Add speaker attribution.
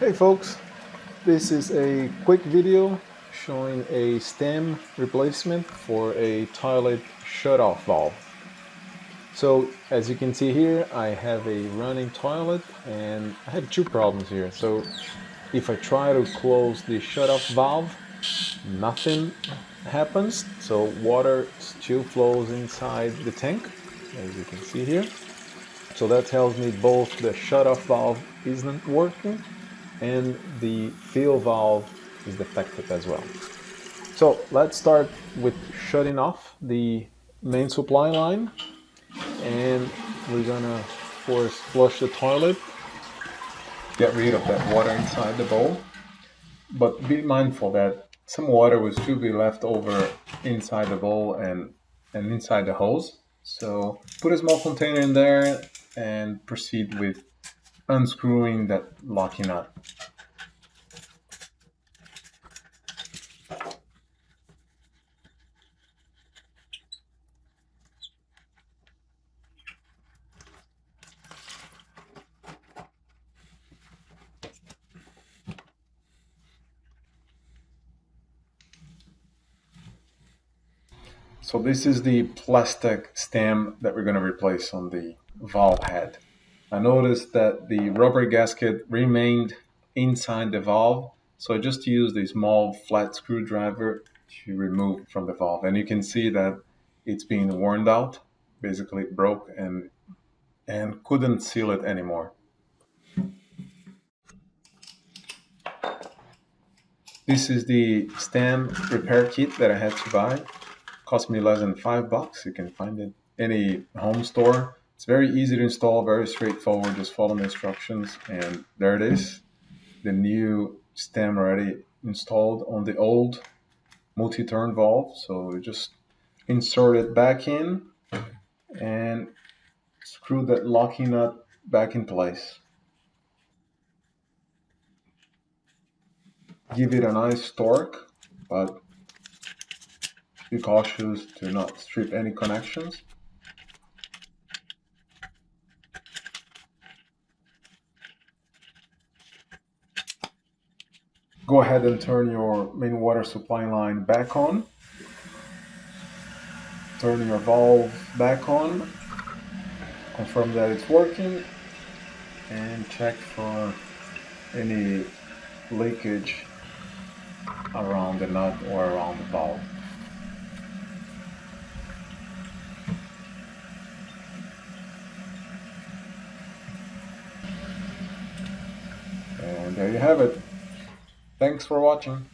Speaker 1: Hey folks, this is a quick video showing a stem replacement for a toilet shut-off valve. So as you can see here, I have a running toilet and I have two problems here. So if I try to close the shut-off valve, nothing happens. So water still flows inside the tank, as you can see here. So that tells me both the shut-off valve isn't working and the fill valve is defective as well. So let's start with shutting off the main supply line, and we're gonna first flush the toilet, get rid of that water inside the bowl, but be mindful that some water will still be left over inside the bowl and inside the hose. So put a small container in there and proceed with unscrewing that locking nut. So this is the plastic stem that we're going to replace on the valve head. I noticed that the rubber gasket remained inside the valve, so I just used a small flat screwdriver to remove from the valve. And you can see that it's being worn out, basically it broke and couldn't seal it anymore. This is the stem repair kit that I had to buy. Cost me less than $5. You can find it any home store. It's very easy to install, very straightforward. Just follow the instructions, and there it is. The new stem already installed on the old multi-turn valve. So you just insert it back in and screw that locking nut back in place. Give it a nice torque, but be cautious to not strip any connections. Go ahead and turn your main water supply line back on. Turn your valve back on. Confirm that it's working and check for any leakage around the nut or around the valve. And there you have it. Thanks for watching.